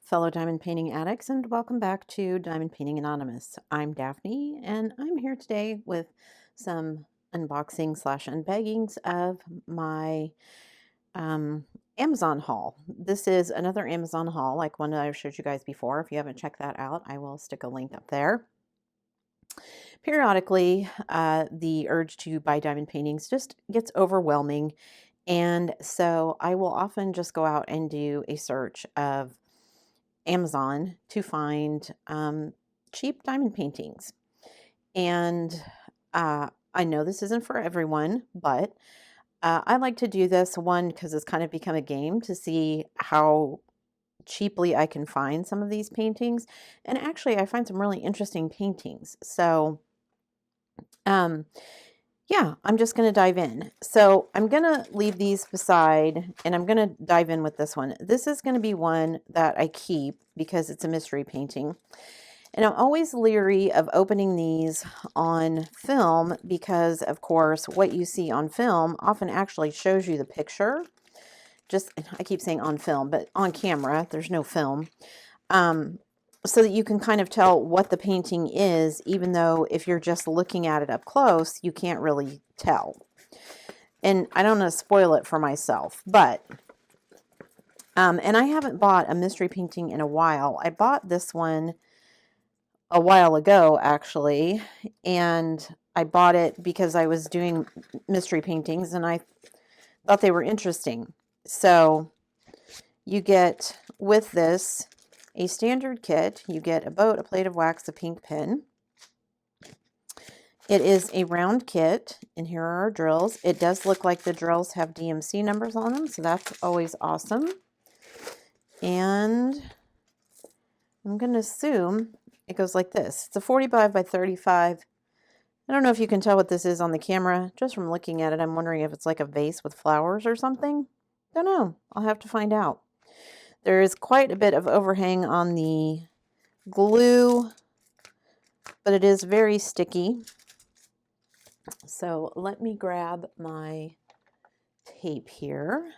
fellow diamond painting addicts, and welcome back to Diamond Painting Anonymous. I'm Daphne, and I'm here today with some unboxing slash unbaggings of my Amazon haul. This is another Amazon haul, like one that I've showed you guys before. If you haven't checked that out, I will stick a link up there. Periodically, the urge to buy diamond paintings just gets overwhelming, and so I will often just go out and do a search of Amazon to find cheap diamond paintings. And I know this isn't for everyone, but I like to do this one because it's kind of become a game to see how cheaply I can find some of these paintings. And actually, I find some really interesting paintings. So, yeah, I'm just going to dive in. So I'm going to leave these beside and I'm going to dive in with this one. This is going to be one that I keep because it's a mystery painting. And I'm always leery of opening these on film because, of course, what you see on film often actually shows you the picture. I keep saying on film, but on camera, there's no film. So that you can kind of tell what the painting is, even though if you're just looking at it up close, you can't really tell. And I don't want to spoil it for myself, but, and I haven't bought a mystery painting in a while. I bought this one a while ago, actually, and I bought it because I was doing mystery paintings and I thought they were interesting. So you get with this a standard kit. You get a boat, a plate of wax, a pink pen. It is a round kit, and here are our drills. It does look like the drills have DMC numbers on them, so that's always awesome. And I'm going to assume it goes like this. It's a 45 by 35. I don't know if you can tell what this is on the camera. Just from looking at it, I'm wondering if it's like a vase with flowers or something. Don't know. I'll have to find out. There is quite a bit of overhang on the glue, but it is very sticky. So let me grab my tape here.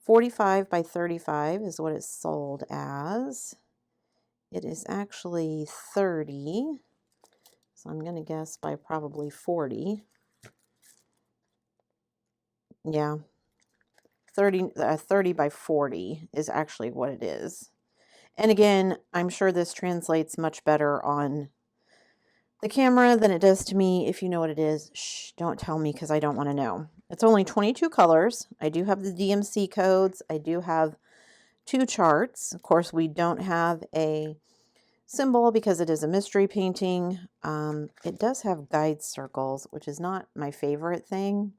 45 by 35 is what it's sold as. It is actually 30, so I'm going to guess by probably 40. Yeah. 30 by 40 is actually what it is. And again, I'm sure this translates much better on the camera than it does to me. If you know what it is, shh, don't tell me because I don't want to know. It's only 22 colors. I do have the DMC codes. I do have 2 charts. Of course, we don't have a symbol because it is a mystery painting. It does have guide circles, which is not my favorite thing.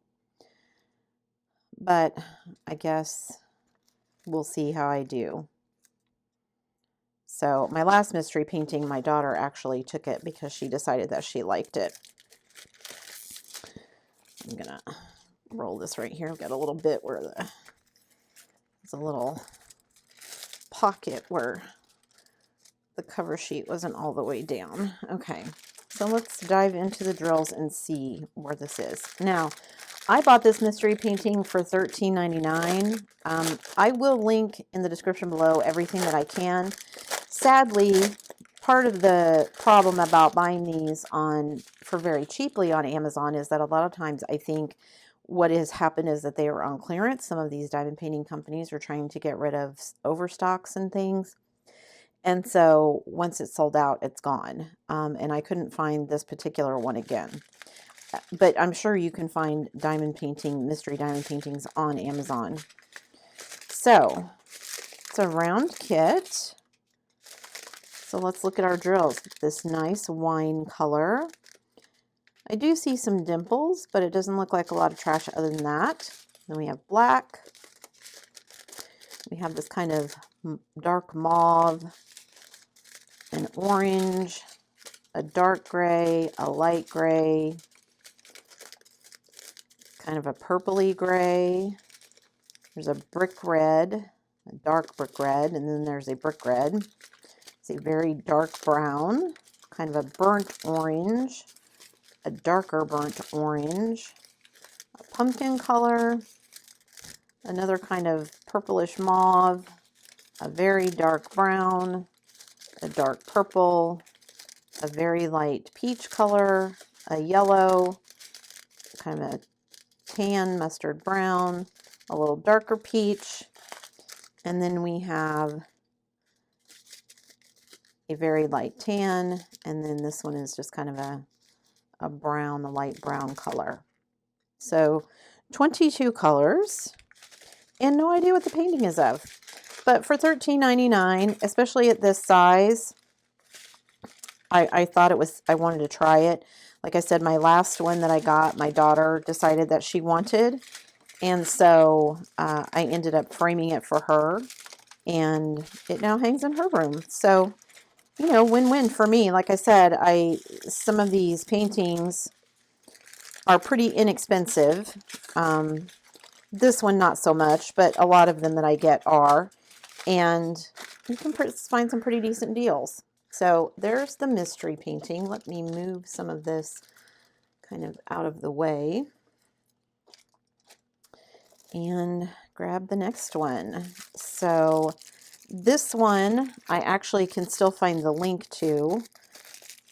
But I guess we'll see how I do. So my last mystery painting, my daughter actually took it because she decided that she liked it. I'm going to roll this right here. I've got a little bit where there's a little pocket where the cover sheet wasn't all the way down. Okay, so let's dive into the drills and see where this is. Now, I bought this mystery painting for $13.99. I will link in the description below everything that I can. Sadly, part of the problem about buying these for very cheaply on Amazon is that a lot of times I think what has happened is that they are on clearance. Some of these diamond painting companies are trying to get rid of overstocks and things. And so once it's sold out, it's gone. And I couldn't find this particular one again. But I'm sure you can find mystery diamond paintings on Amazon. So it's a round kit. So let's look at our drills. This nice wine color. I do see some dimples, but it doesn't look like a lot of trash other than that. Then we have black. We have this kind of dark mauve, an orange, a dark gray, a light gray, kind of a purpley gray. There's a brick red, a dark brick red, and then there's a brick red. It's a very dark brown, kind of a burnt orange, a darker burnt orange, a pumpkin color, another kind of purplish mauve, a very dark brown, a dark purple, a very light peach color, a yellow, kind of a tan mustard brown, a little darker peach, and then we have a very light tan, and then this one is just kind of a brown, a light brown color. So 22 colors, and no idea what the painting is of. But for $13.99, especially at this size, I thought it was, I wanted to try it. Like I said, my last one that I got, my daughter decided that she wanted. And so I ended up framing it for her. And it now hangs in her room. So, you know, win-win for me. Like I said, some of these paintings are pretty inexpensive. This one, not so much, but a lot of them that I get are. And you can find some pretty decent deals. So there's the mystery painting. Let me move some of this kind of out of the way and grab the next one. So this one, I actually can still find the link to.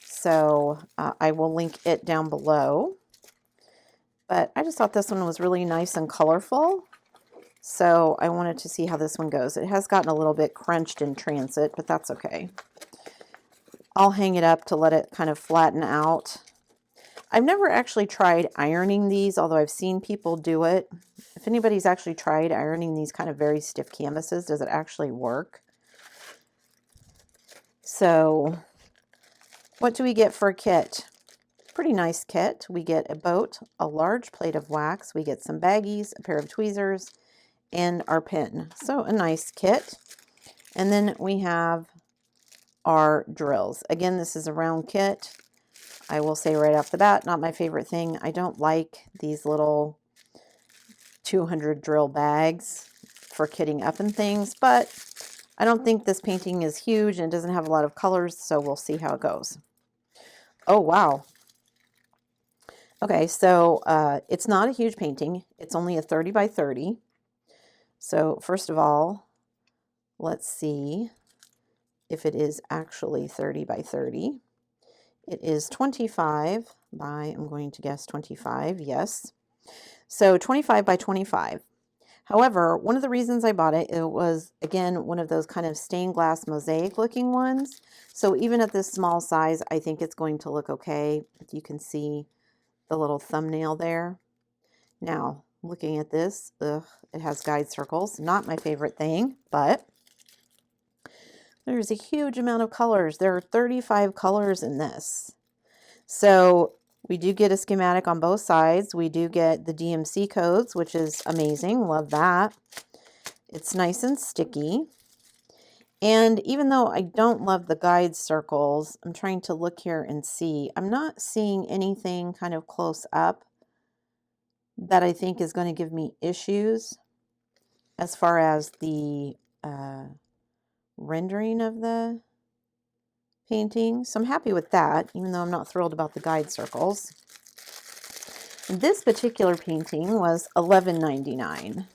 So I will link it down below. But I just thought this one was really nice and colorful. So I wanted to see how this one goes. It has gotten a little bit crunched in transit, but that's okay. I'll hang it up to let it kind of flatten out. I've never actually tried ironing these, although I've seen people do it. If anybody's actually tried ironing these kind of very stiff canvases, does it actually work? So what do we get for a kit? Pretty nice kit. We get a boat, a large plate of wax, we get some baggies, a pair of tweezers, and our pen. So a nice kit. And then we have our drills. Again, this is a round kit. I will say right off the bat, not my favorite thing. I don't like these little 200 drill bags for kitting up and things, but I don't think this painting is huge and it doesn't have a lot of colors, so we'll see how it goes. Oh, wow. Okay, so it's not a huge painting. It's only a 30 by 30. So first of all, let's see if it is actually 30 by 30. It is 25 by, I'm going to guess 25, yes. So 25 by 25. However, one of the reasons I bought it, it was, again, one of those kind of stained glass mosaic looking ones. So even at this small size, I think it's going to look okay. You can see the little thumbnail there. Now, looking at this, it has guide circles. Not my favorite thing, but there's a huge amount of colors. There are 35 colors in this. So we do get a schematic on both sides. We do get the DMC codes, which is amazing. Love that. It's nice and sticky. And even though I don't love the guide circles, I'm trying to look here and see. I'm not seeing anything kind of close up that I think is going to give me issues as far as the rendering of the painting. So I'm happy with that, even though I'm not thrilled about the guide circles. This particular painting was $11.99.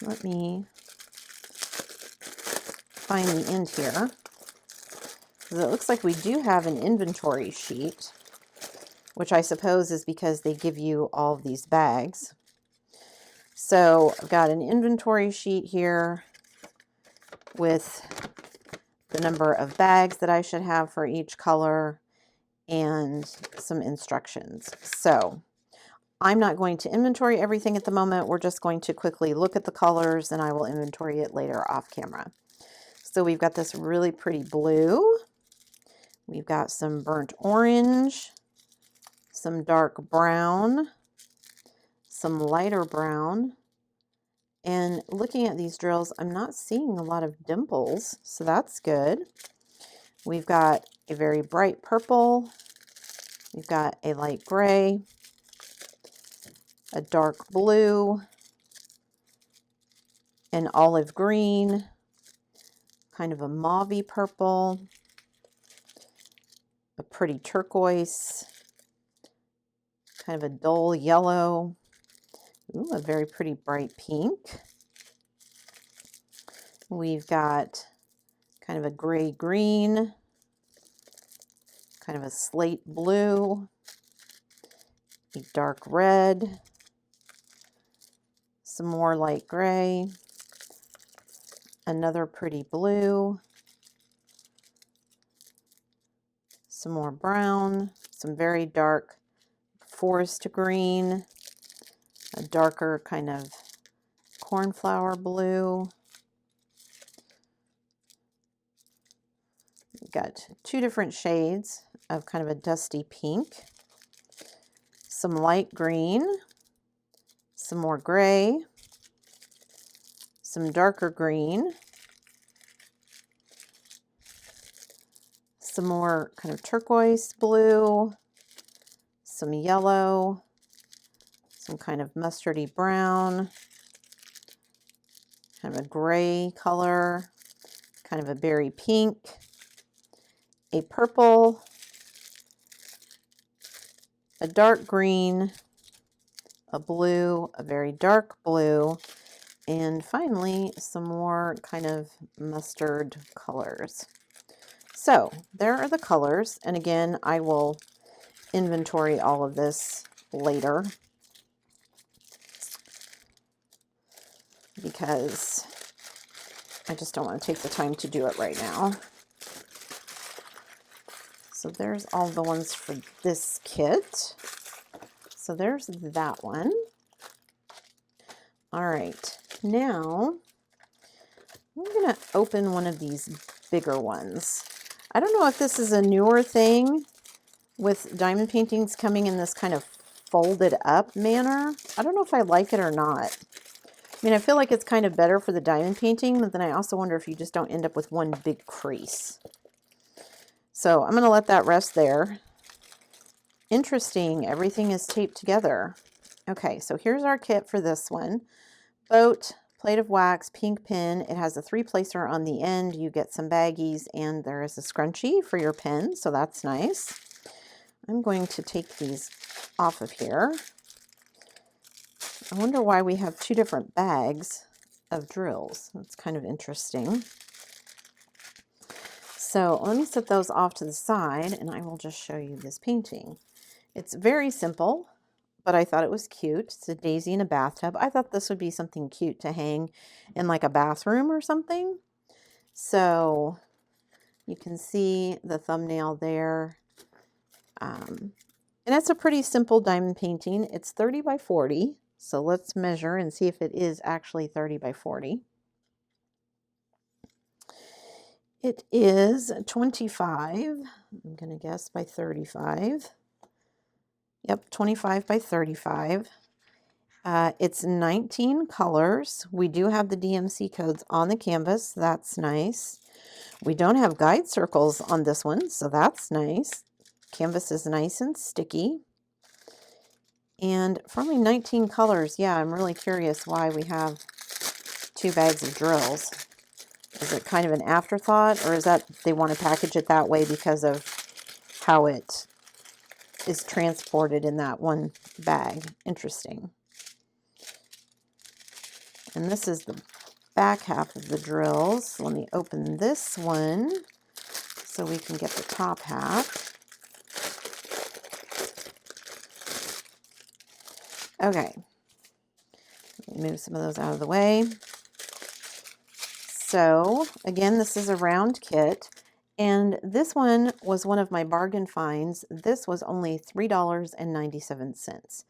Let me find the end here, because it looks like we do have an inventory sheet, which I suppose is because they give you all of these bags. So I've got an inventory sheet here with the number of bags that I should have for each color and some instructions. So I'm not going to inventory everything at the moment. We're just going to quickly look at the colors and I will inventory it later off camera. So we've got this really pretty blue. We've got some burnt orange, some dark brown, some lighter brown. And looking at these drills, I'm not seeing a lot of dimples, so that's good. We've got a very bright purple. We've got a light gray, a dark blue, an olive green, kind of a mauvey purple, a pretty turquoise, kind of a dull yellow, ooh, a very pretty bright pink, We've got kind of a gray green, kind of a slate blue, a dark red, some more light gray, another pretty blue, some more brown, some very dark forest green, a darker kind of cornflower blue. We've got two different shades of kind of a dusty pink, some light green, some more gray, some darker green, some more kind of turquoise blue, some yellow, some kind of mustardy brown, kind of a gray color, kind of a berry pink, a purple, a dark green, a blue, a very dark blue, and finally some more kind of mustard colors. So there are the colors, and again, I will inventory all of this later because I just don't want to take the time to do it right now. So there's all the ones for this kit. So there's that one. All right, now I'm going to open one of these bigger ones. I don't know if this is a newer thing with diamond paintings coming in this kind of folded up manner. I don't know if I like it or not. I mean, I feel like it's kind of better for the diamond painting, but then I also wonder if you just don't end up with one big crease. So I'm going to let that rest there. Interesting, everything is taped together. Okay, so here's our kit for this one. Boat, plate of wax, pink pin. It has a 3-placer on the end. You get some baggies, and there is a scrunchie for your pen, so that's nice. I'm going to take these off of here. I wonder why we have 2 different bags of drills. That's kind of interesting. So let me set those off to the side, and I will just show you this painting. It's very simple, but I thought it was cute. It's a daisy in a bathtub. I thought this would be something cute to hang in like a bathroom or something. So you can see the thumbnail there. And it's a pretty simple diamond painting. It's 30 by 40. So let's measure and see if it is actually 30 by 40. It is 25, I'm going to guess, by 35. Yep, 25 by 35. It's 19 colors. We do have the DMC codes on the canvas. That's nice. We don't have guide circles on this one, so that's nice. Canvas is nice and sticky. And for only 19 colors, yeah, I'm really curious why we have 2 bags of drills. Is it kind of an afterthought, or is that they want to package it that way because of how it is transported in that one bag? Interesting. And this is the back half of the drills. Let me open this one so we can get the top half. Okay, let me move some of those out of the way. So again, this is a round kit, and this one was one of my bargain finds. This was only $3.97.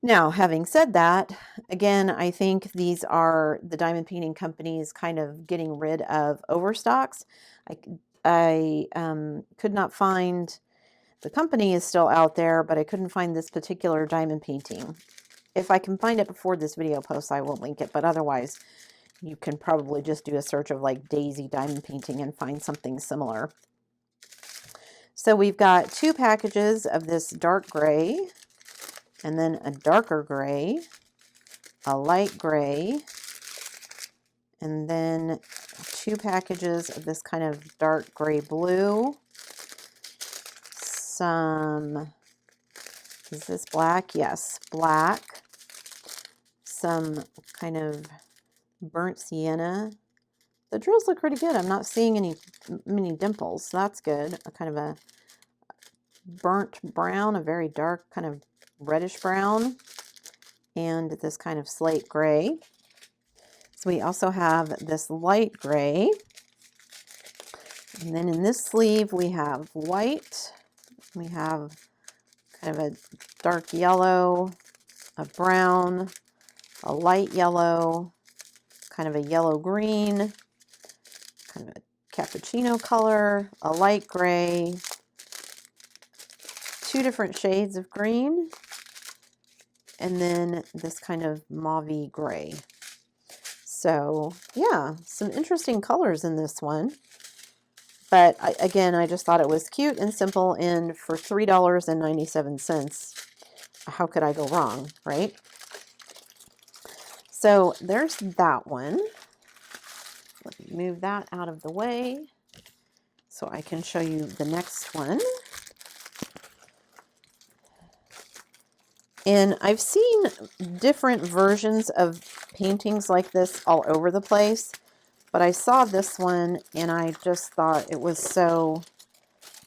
Now, having said that, again, I think these are the diamond painting companies kind of getting rid of overstocks. I could not find, the company is still out there, but I couldn't find this particular diamond painting. If I can find it before this video posts, I will link it, but otherwise, you can probably just do a search of like Daisy diamond painting and find something similar. So we've got 2 packages of this dark gray, and then a darker gray, a light gray, and then 2 packages of this kind of dark gray blue. Some, is this black? Yes, black. Some kind of burnt sienna The drills look pretty good. I'm not seeing many dimples, so that's good. A kind of a burnt brown, a very dark kind of reddish brown, and this kind of slate gray. So we also have this light gray. And then in this sleeve we have white. We have kind of a dark yellow, a brown, a light yellow, kind of a yellow green, kind of a cappuccino color, a light gray, two different shades of green, and then this kind of mauve-y gray. So yeah, some interesting colors in this one. But again, I just thought it was cute and simple, and for $3.97, how could I go wrong, right? So there's that one. Let me move that out of the way so I can show you the next one. And I've seen different versions of paintings like this all over the place, but I saw this one and I just thought it was so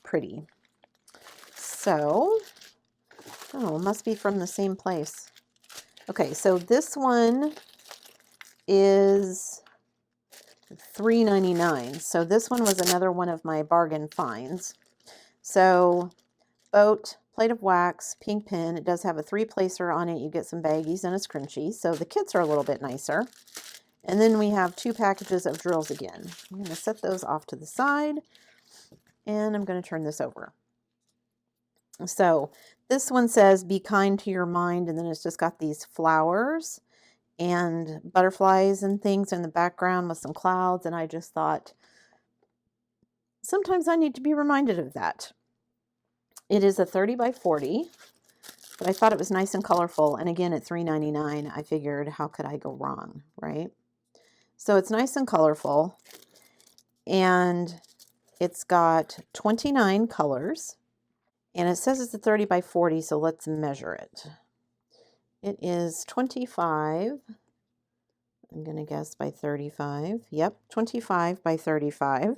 pretty. So, oh, it must be from the same place. Okay, so this one is $3.99. So this one was another one of my bargain finds. So boat, plate of wax, pink pen. It does have a 3-placer on it. You get some baggies and a scrunchie. So the kits are a little bit nicer. And then we have 2 packages of drills again. I'm going to set those off to the side and I'm going to turn this over. So this one says, be kind to your mind. And then it's just got these flowers and butterflies and things in the background with some clouds. And I just thought, sometimes I need to be reminded of that. It is a 30 by 40, but I thought it was nice and colorful. And again, at $3.99, I figured, how could I go wrong, right? So it's nice and colorful, and it's got 29 colors, and it says it's a 30 by 40, so let's measure it. It is 25, I'm going to guess by 35. Yep, 25 by 35.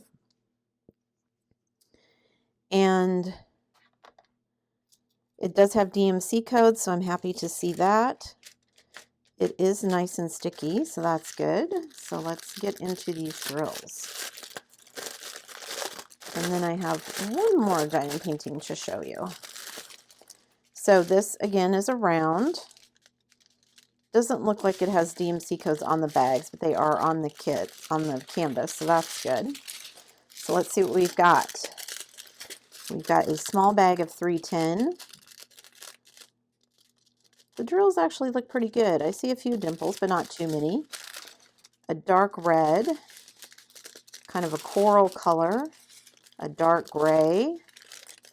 And it does have DMC codes, so I'm happy to see that. It is nice and sticky, so that's good. So let's get into these drills. And then I have one more diamond painting to show you. So this, again, is a round. Doesn't look like it has DMC codes on the bags, but they are on the kit, on the canvas, so that's good. So let's see what we've got. We've got a small bag of 310. The drills actually look pretty good. I see a few dimples, but not too many. A dark red, kind of a coral color, a dark gray,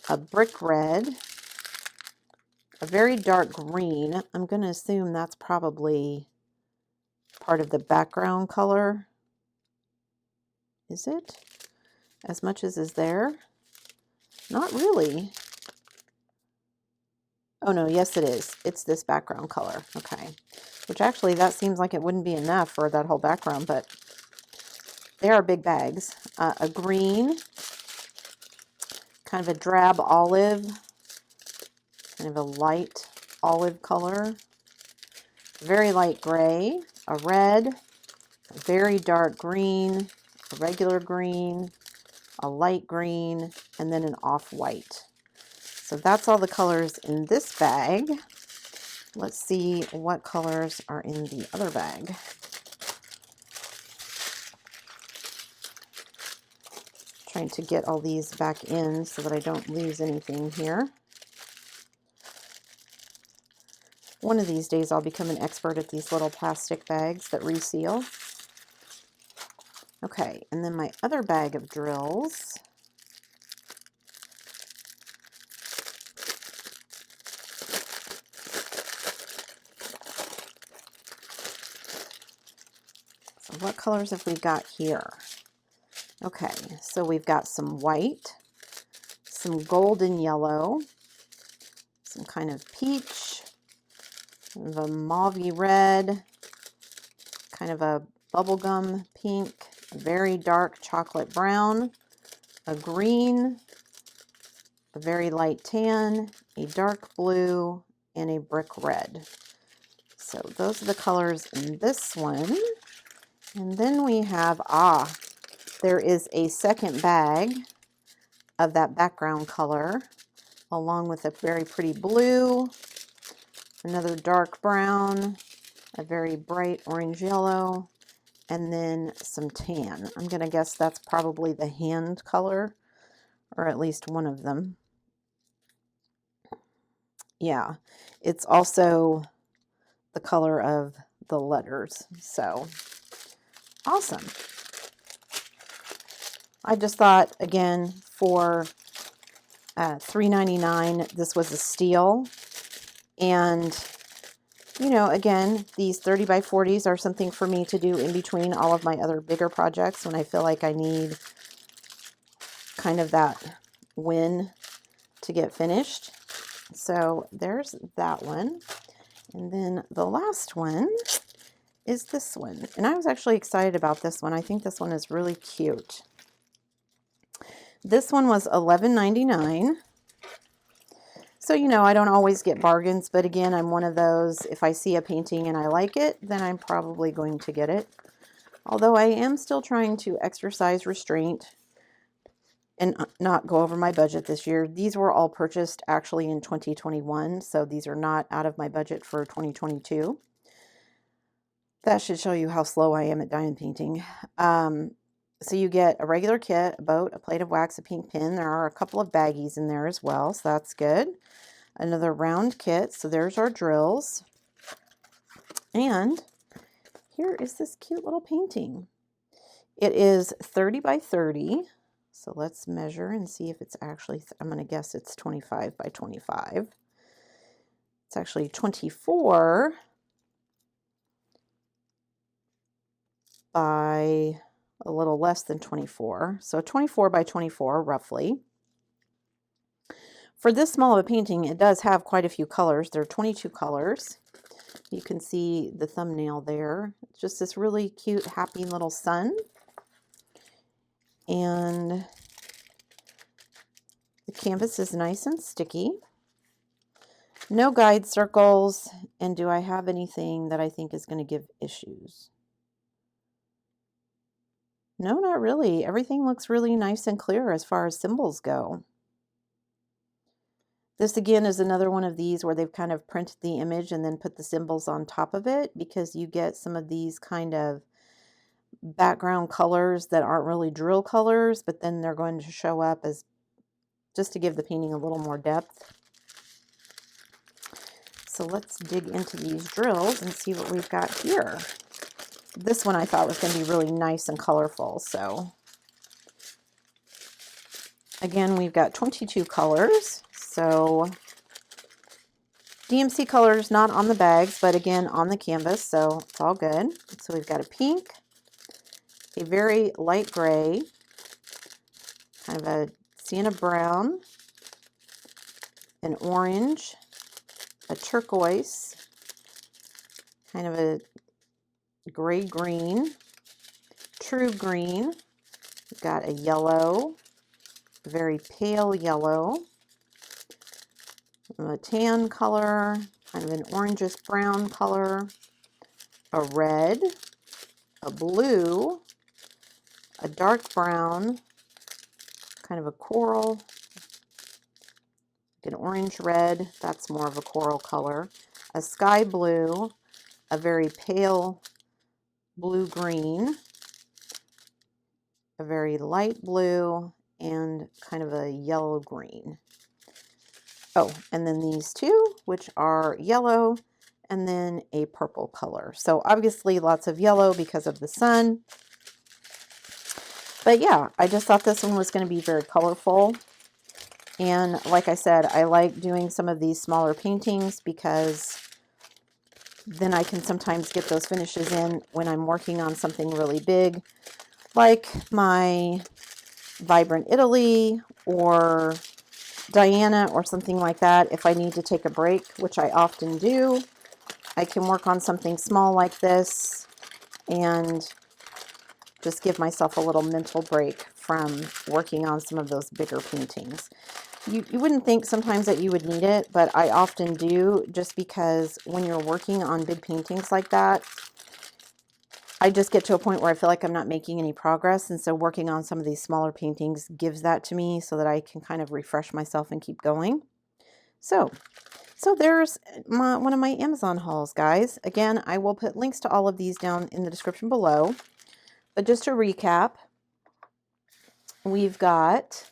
a brick red, a very dark green. I'm going to assume that's probably part of the background color. Is it? As much as is there? Not really. Oh no, yes it is. It's this background color. Okay. Which actually, that seems like it wouldn't be enough for that whole background, but they are big bags. A green, kind of a drab olive, kind of a light olive color, very light gray, a red, a very dark green, a regular green, a light green, and then an off-white. So that's all the colors in this bag. Let's see what colors are in the other bag. Trying to get all these back in so that I don't lose anything here. One of these days I'll become an expert at these little plastic bags that reseal. Okay, and then my other bag of drills. So what colors have we got here? Okay, so we've got some white, some golden yellow, some kind of peach, kind of a mauve red, kind of a bubblegum pink, a very dark chocolate brown, a green, a very light tan, a dark blue, and a brick red. So those are the colors in this one. And then we have, there is a second bag of that background color, along with a very pretty blue, another dark brown, a very bright orange yellow, and then some tan. I'm going to guess that's probably the hand color, or at least one of them. Yeah, it's also the color of the letters. So awesome. I just thought, again, for $3.99, this was a steal. And, you know, again, these 30 by 40s are something for me to do in between all of my other bigger projects when I feel like I need kind of that win to get finished. So there's that one. And then the last one is this one. And I was actually excited about this one. I think this one is really cute. This one was $11.99. So, you know, I don't always get bargains, but again, I'm one of those, if I see a painting and I like it, then I'm probably going to get it. Although I am still trying to exercise restraint and not go over my budget this year. These were all purchased actually in 2021, so these are not out of my budget for 2022. That should show you how slow I am at diamond painting. So you get a regular kit, a boat, a plate of wax, a pink pin. There are a couple of baggies in there as well, so that's good. Another round kit, so there's our drills. And here is this cute little painting. It is 30 by 30. So let's measure and see if it's actually, I'm going to guess it's 25 by 25. It's actually 24 by a little less than 24. So 24 by 24 roughly. For this small of a painting, it does have quite a few colors. There are 22 colors. You can see the thumbnail there. It's just this really cute, happy little sun. And the canvas is nice and sticky. No guide circles. And do I have anything that I think is going to give issues? No, not really. Everything looks really nice and clear as far as symbols go. This again is another one of these where they've kind of printed the image and then put the symbols on top of it, because you get some of these kind of background colors that aren't really drill colors, but then they're going to show up as just to give the painting a little more depth. So let's dig into these drills and see what we've got here. This one I thought was going to be really nice and colorful. So again, we've got 22 colors. So DMC colors not on the bags, but again on the canvas, so it's all good. So we've got a pink, a very light gray, kind of a sienna brown, an orange, a turquoise, kind of a gray green, true green. We've got a yellow, a very pale yellow, a tan color, kind of an orangish brown color, a red, a blue, a dark brown, kind of a coral, an orange red, that's more of a coral color, a sky blue, a very pale blue green, a very light blue, and kind of a yellow green. Oh, and then these two, which are yellow, and then a purple color. So obviously lots of yellow because of the sun. But yeah, I just thought this one was going to be very colorful. And like I said, I like doing some of these smaller paintings because then I can sometimes get those finishes in when I'm working on something really big, like my Vibrant Italy or Diana or something like that. If I need to take a break, which I often do, I can work on something small like this and just give myself a little mental break from working on some of those bigger paintings. You wouldn't think sometimes that you would need it, but I often do, just because when you're working on big paintings like that, I just get to a point where I feel like I'm not making any progress. And so working on some of these smaller paintings gives that to me so that I can kind of refresh myself and keep going. So there's one of my Amazon hauls, guys. Again, I will put links to all of these down in the description below. But just to recap, we've got,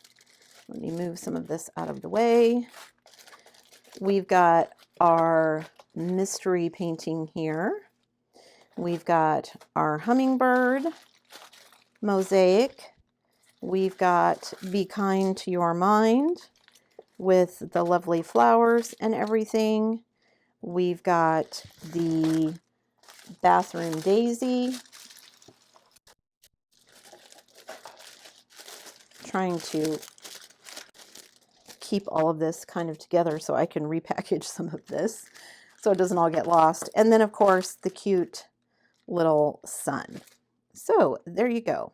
let me move some of this out of the way. We've got our mystery painting here. We've got our hummingbird, mosaic. We've got Be Kind to Your Mind with the lovely flowers and everything. We've got the bathroom daisy. Trying to keep all of this kind of together so I can repackage some of this so it doesn't all get lost. And then of course the cute little sun. So there you go.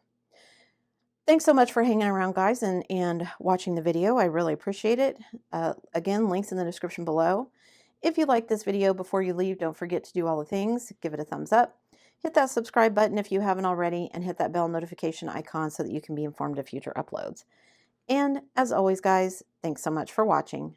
Thanks so much for hanging around, guys, and watching the video. I really appreciate it. Again, links in the description below. If you like this video, before you leave, don't forget to do all the things. Give it a thumbs up. Hit that subscribe button if you haven't already, and hit that bell notification icon so that you can be informed of future uploads. And as always, guys, thanks so much for watching.